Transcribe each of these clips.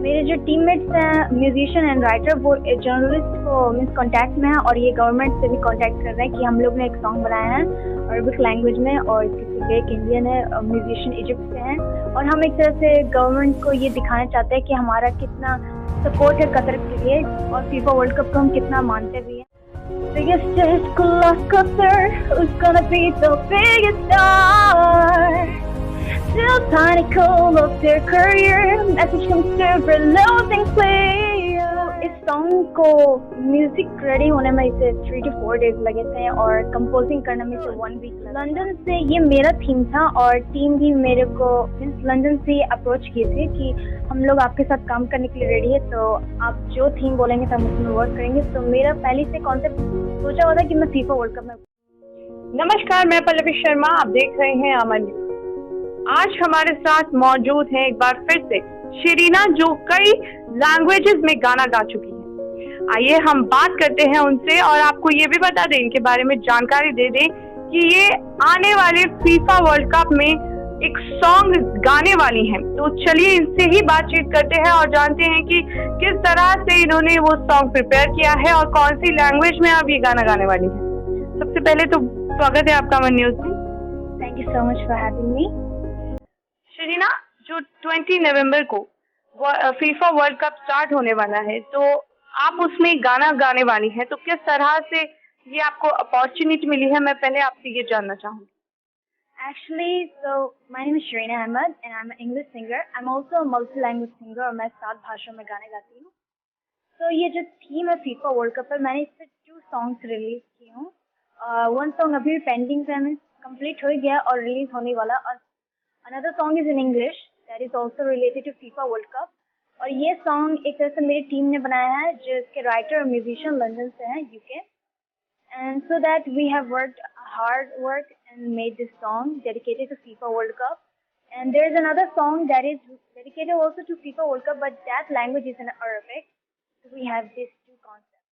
मेरे जो टीममेट्स हैं म्यूजिशियन एंड राइटर वो जर्नलिस्ट को मीन्स कांटेक्ट में है और ये गवर्नमेंट से भी कांटेक्ट कर रहे हैं कि हम लोग ने एक सॉन्ग बनाया है अरबिक लैंग्वेज में और इसके एक इंडियन है म्यूजिशियन इजिप्ट से हैं और हम एक तरह से गवर्नमेंट को ये दिखाना चाहते हैं कि हमारा कितना सपोर्ट है कतर के लिए और फीफा वर्ल्ड कप को हम कितना मानते भी हैं. Biggest school of Qatar, who's gonna be the biggest star? Still pinnacle of their career, message comes through for losing player. इस सॉन्ग को म्यूजिक रेडी होने में इसे 3 to 4 days लगे थे और कंपोजिंग करने में इसे 1 week. लंदन से ये मेरा थीम था और टीम भी मेरे को लंदन से अप्रोच किए थे कि हम लोग आपके साथ काम करने के लिए रेडी है तो आप जो थीम बोलेंगे तो हम उसमें वर्क करेंगे. तो मेरा पहले से कॉन्सेप्ट सोचा हुआ था कि मैं फीफा वर्ल्ड कप में. नमस्कार, मैं पल्लवी शर्मा, आप देख रहे हैं अमन न्यूज. आज हमारे साथ मौजूद हैं एक बार फिर से शरीना जो कई लैंग्वेजेस में गाना गा चुकी हैं. आइए हम बात करते हैं उनसे और आपको ये भी बता दें इनके बारे में जानकारी दे दें कि ये आने वाले फीफा वर्ल्ड कप में एक सॉन्ग गाने वाली हैं. तो चलिए इनसे ही बातचीत करते हैं और जानते हैं कि किस तरह से इन्होंने वो सॉन्ग प्रिपेयर किया है और कौन सी लैंग्वेज में अब ये गाना गाने वाली है. सबसे पहले तो स्वागत है आपका अमन न्यूज में. Thank you so much for having me. Sharina, जो 20 नवंबर को फीफा वर्ल्ड कप स्टार्ट होने वाला है तो आप उसमें गाना गाने वाली हैं, तो किस तरह से ये आपको अपॉर्चुनिटी मिली है, मैं पहले आपसे ये जानना चाहूँगी. Actually, so my name is Sharina Ahmed and I'm an English singer. I'm also a multi-language singer और मैं 7 भाषाओं में गाने गाती हूँ. तो ये जो थीम है फीफा वर्ल्ड कप पर मैंने इस पर 2 सॉन्ग्स रिलीज की हूँ. 1 सॉन्ग अभी पेंडिंग पे हमें कंप्लीट हो गया और रिलीज होने वाला और another song is in English that is also related to FIFA World Cup. और ये सॉन्ग एक तरह से मेरी टीम ने बनाया है जिसके राइटर और म्यूजिशियन लंदन से हैं UK. And so that we have worked hard work and made this song dedicated to FIFA World Cup. And there is another song that is dedicated also to FIFA World Cup, but that language is in Arabic. So we have these 2 concepts.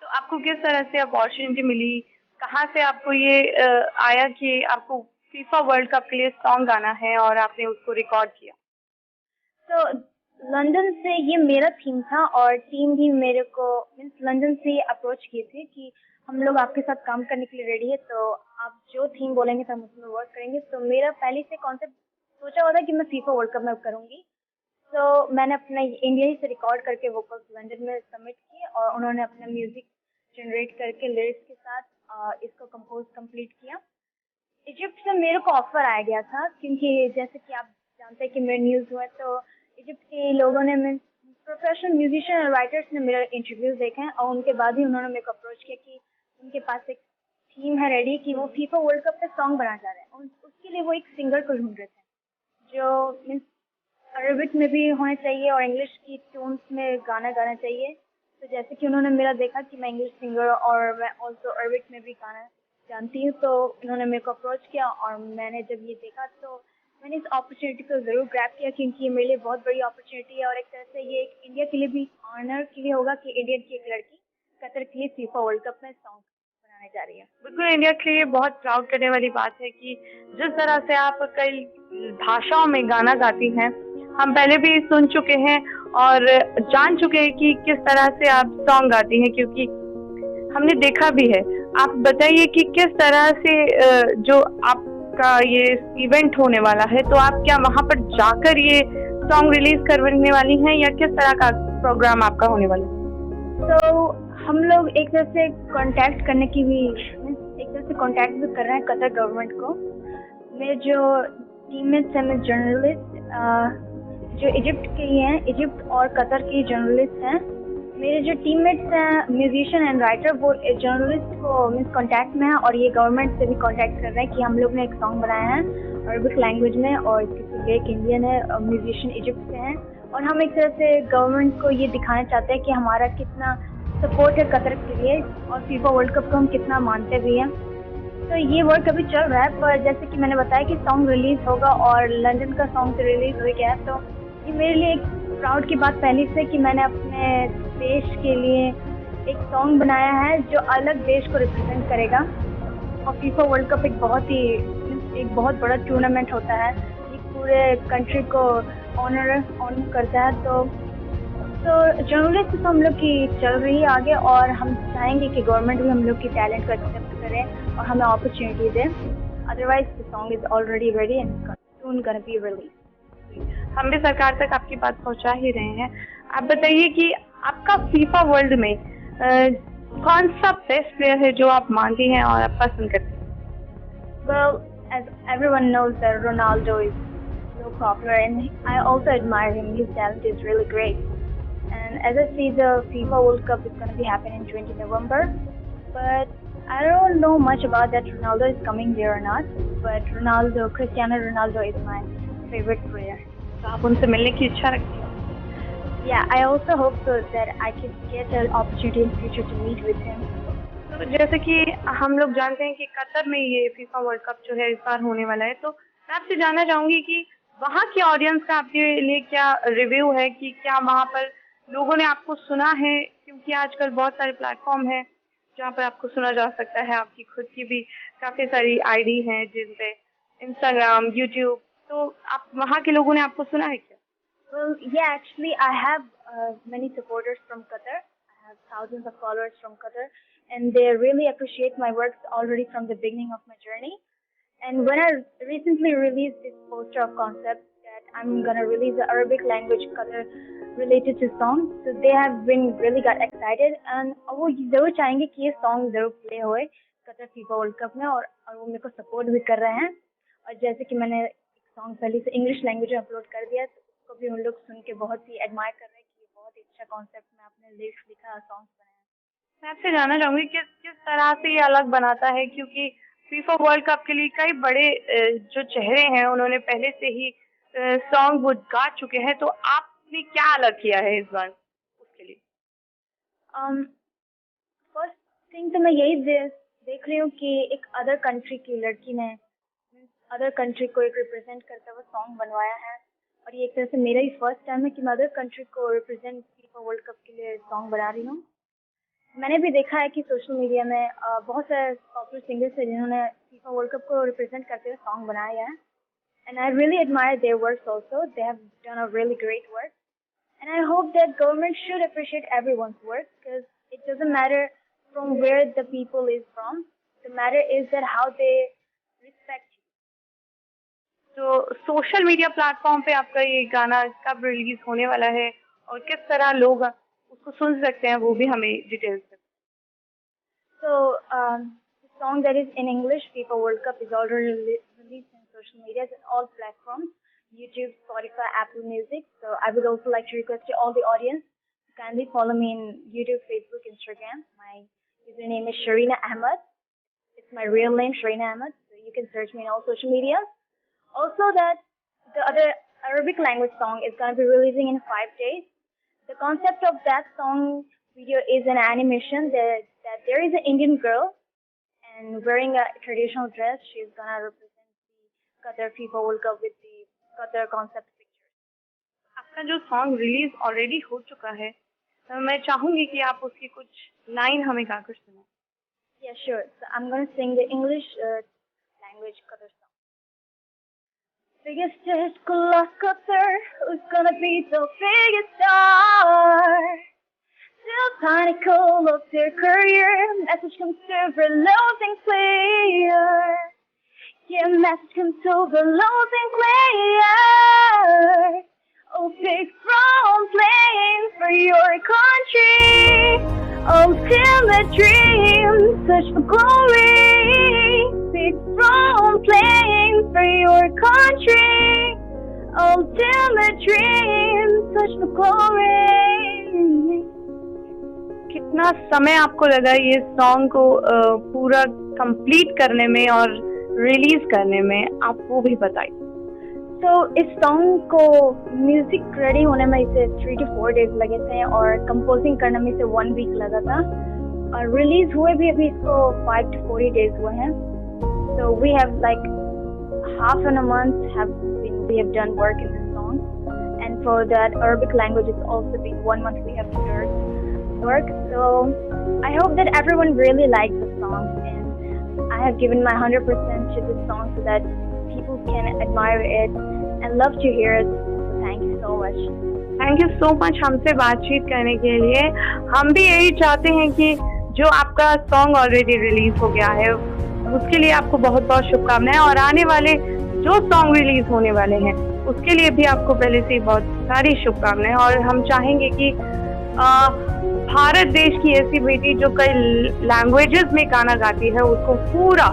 तो आपको किस तरह से opportunity मिली, कहाँ से आपको ये आया कि आपको फीफा वर्ल्ड कप के लिए सॉन्ग गाना है और आपने उसको रिकॉर्ड किया? तो लंदन से ये मेरा थीम था और टीम भी मेरे को लंदन से अप्रोच किए थे कि हम लोग आपके साथ काम करने के लिए रेडी है तो आप जो थीम बोलेंगे तो हम उसमें वर्क करेंगे. तो मेरा पहले से कॉन्सेप्ट सोचा हुआ था कि मैं फीफा वर्ल्ड कप में करूँगी. तो मैंने अपना इंडिया ही से रिकॉर्ड करके वोकल्स लंदन में सबमिट किए और उन्होंने अपना म्यूजिक जनरेट करके लिरिक्स के साथ इसको कंप्लीट किया. इजिप्ट से मेरे को ऑफर आया गया था क्योंकि जैसे कि आप जानते हैं कि मेरा न्यूज़ हुआ तो इजिप्ट के लोगों ने प्रोफेशनल म्यूजिशियन और राइटर्स ने मेरा इंटरव्यूज देखे हैं और उनके बाद ही उन्होंने मेरे को अप्रोच किया कि उनके पास एक थीम है रेडी कि वो फीफा वर्ल्ड कप पे सॉन्ग बना जा रहे हैं. उसके लिए वो एक सिंगर को ढूंढ रहे थे जो मीन्स अरबिक में भी होना चाहिए और इंग्लिश की टोन्स में गाना गाना चाहिए. तो जैसे कि उन्होंने मेरा देखा कि मैं इंग्लिश सिंगर और मैं ऑल्सो अरबिक में भी गाना जानती हूँ तो इन्होंने मेरे को अप्रोच किया और मैंने जब ये देखा तो मैंने इस अपॉर्चुनिटी को ज़रूर ग्रैब किया क्योंकि ये मेरे लिए बहुत बड़ी अपॉर्चुनिटी है और एक तरह से ये एक इंडिया के लिए भी ऑनर के लिए होगा कि इंडियन की एक लड़की कतर के लिए फीफा वर्ल्ड कप में सॉन्ग बनाने जा रही है. बिल्कुल, इंडिया के लिए बहुत प्राउड करने वाली बात है कि जिस तरह से आप कई भाषाओं में गाना गाती हैं, हम पहले भी सुन चुके हैं और जान चुके हैं कि किस तरह से आप सॉन्ग गाती हैं क्योंकि हमने देखा भी है. आप बताइए कि किस तरह से जो आपका ये इवेंट होने वाला है तो आप क्या वहाँ पर जाकर ये सॉन्ग रिलीज करवाने वाली हैं या किस तरह का प्रोग्राम आपका होने वाला है? तो हम लोग एक तरह से कांटेक्ट करने की भी एक तरह से कांटेक्ट भी कर रहे हैं कतर गवर्नमेंट को. मेरे जो टीममेट्स हैं जर्नलिस्ट जो इजिप्ट के ही हैं, इजिप्ट और कतर के जर्नलिस्ट हैं. मेरे जो टीममेट्स हैं म्यूजिशियन एंड राइटर वो जर्नलिस्ट को कांटेक्ट में है और ये गवर्नमेंट से भी कांटेक्ट कर रहे हैं कि हम लोग ने एक सॉन्ग बनाया है अरबिक लैंग्वेज में और इसके एक इंडियन है म्यूजिशियन इजिप्ट से हैं और हम एक तरह से गवर्नमेंट को ये दिखाना चाहते हैं कि हमारा कितना सपोर्ट है कतर के लिए और फीफा वर्ल्ड कप को हम कितना मानते भी हैं. तो ये वर्क अभी चल रहा है पर जैसे कि मैंने बताया कि सॉन्ग रिलीज होगा और लंदन का सॉन्ग तो रिलीज हो गया है तो ये मेरे लिए एक प्राउड की बात पहले से कि मैंने अपने देश के लिए एक सॉन्ग बनाया है जो अलग देश को रिप्रेजेंट करेगा. और फीफा वर्ल्ड कप एक बहुत बड़ा टूर्नामेंट होता है, ये पूरे कंट्री को ऑनर करता है. तो तो जर्नलिस्ट तो हम लोग की चल रही है आगे, और हम चाहेंगे कि गवर्नमेंट भी हम लोग की टैलेंट को एक्सेप्ट करे और हमें opportunity they. Otherwise the song is already ready and soon gonna be release. हम भी सरकार तक आपकी बात पहुंचा ही रहे हैं। आप बताइए कि आपका फीफा वर्ल्ड में कौन सा बेस्ट प्लेयर है जो आप मानती हैं और आप पसंद करती हैं? Well, as everyone knows that Ronaldo is so popular and I also admire him. His talent is really great. And as I see, the FIFA World Cup is going to be happening in 20 November. But I don't know much about that Ronaldo is coming there or not. But Cristiano Ronaldo is my favorite player. तो आप उनसे मिलने की इच्छा रखती हैं? Yeah, I also hope so that I could get an opportunity in future to meet with him. तो जैसे कि हम लोग जानते हैं कि कतर में ये फीफा वर्ल्ड कप जो है इस बार होने वाला है, तो मैं आपसे जानना चाहूंगी कि वहाँ की ऑडियंस का आपके लिए क्या रिव्यू है, कि क्या वहाँ पर लोगों ने आपको सुना है? क्योंकि आजकल बहुत सारे प्लेटफॉर्म हैं जहाँ पर आपको सुना जा सकता है, आपकी खुद की भी काफी सारी आईडी हैं जिन पे इंस्टाग्राम, यूट्यूब, तो आप वहाँ के लोगों ने आपको सुना है क्या? Well, yeah, actually, I have many supporters from Qatar. I have thousands of followers from Qatar, and they really appreciate my works already from the beginning of my journey. And when I recently released this poster of concept that I'm gonna release the Arabic language Qatar related to song, so they have been really got excited, and वो जरूर चाहेंगे कि ये song जरूर play होए Qatar FIFA World Cup में, और वो मेरे को support भी कर रहे हैं। और जैसे कि मैंने एक song पहले से English language में अपलोड कर दिया, को भी उन लोग सुन के बहुत ही एडमायर कर रहे हैं कि बहुत ही अच्छा कॉन्सेप्ट में आपने लिरिक्स लिखा, सॉन्ग्स बनाया। मैं आपसे जानना चाहूंगी किस किस तरह से ये अलग बनाता है, क्योंकि फीफा वर्ल्ड कप के लिए कई बड़े जो चेहरे हैं उन्होंने पहले से ही सॉन्ग वो गा चुके हैं, तो आपने क्या अलग किया है इस बार उसके लिए? फर्स्ट थिंग तो मैं यही देख रही हूँ कि एक अदर कंट्री की लड़की ने अदर कंट्री को एक रिप्रेजेंट करते हुए सॉन्ग बनवाया है, और ये एक तरह से मेरा ही फर्स्ट टाइम है कि मैं अदर कंट्री को रिप्रेजेंट फीफा वर्ल्ड कप के लिए सॉन्ग बना रही हूँ। मैंने भी देखा है कि सोशल मीडिया में बहुत सारे पॉपुलर सिंगर्स हैं जिन्होंने फीफा वर्ल्ड कप को रिप्रेजेंट करते हुए सॉन्ग बनाया है, and I really admire their works also. They have done a really great work, and I hope that government should appreciate everyone's work, because it doesn't matter from where the people is from, the matter is that how they respect. तो social media platform पे आपका ये गाना कब release होने वाला है और किस तरह लोग उसको सुन सकते हैं, वो भी हमें डिटेल्स में? So, the song that is in English, FIFA World Cup, is already released in social media and all platforms, YouTube, Spotify, Apple Music. So I would also like to request to all the audience to kindly follow me in YouTube, Facebook, Instagram. My username is Sharina Ahmed. It's my real name, Sharina Ahmed. So you can search me in all social media. Also, that the other Arabic language song is going to be releasing in 5 days. The concept of that song video is an animation that there is an Indian girl and wearing a traditional dress. She's going to represent the Qatar FIFA World Cup with the Qatar concept pictures. आपका जो song release already हो चुका है, तो मैं चाहूंगी कि आप उसकी कुछ लाइन हमें गाकर सुनाएं। Yeah, sure. So I'm going to sing the English language Qatar song. Biggest hit of Qatar, who's gonna be the biggest star? Still pinnacle of their career, message comes to the losing player. Yeah, message comes to the losing player. Oh, big from playing for your country. Ultimate dream, search for glory. Big from playing for your country. Ultimate dream, search for glory. कितना समय आपको लगा ये song को पूरा complete करने में और रिलीज करने में, आप वो भी बताइए। तो इस सॉन्ग को म्यूजिक रेडी होने में इसे 3 to 4 days लगे थे, और कंपोजिंग करने में इसे 1 week लगा था, और रिलीज हुए भी अभी इसको 5 to 40 days हुए हैं। So we have like half a month we have done work in this song, and for that Arabic language it's also been 1 month we have done work. So I hope that everyone really likes the song, and I have given my 100% to this song so that people can admire it and love to hear it. So thank you so much. Thank you so much हमसे बातचीत करने के लिए। हम भी यही चाहते हैं कि जो आपका सॉन्ग ऑलरेडी रिलीज हो गया है उसके लिए आपको बहुत बहुत शुभकामनाएं, और आने वाले जो सॉन्ग रिलीज होने वाले हैं उसके लिए भी आपको पहले से बहुत सारी शुभकामनाएं। और हम चाहेंगे कि भारत देश की ऐसी बेटी जो कई लैंग्वेजेस में गाना गाती है उसको पूरा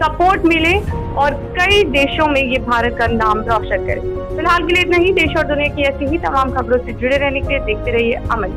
सपोर्ट मिले और कई देशों में ये भारत का नाम रोशन करे। फिलहाल के लिए इतना ही। देश और दुनिया की ऐसी ही तमाम खबरों से जुड़े रहने के लिए देखते रहिए अमन।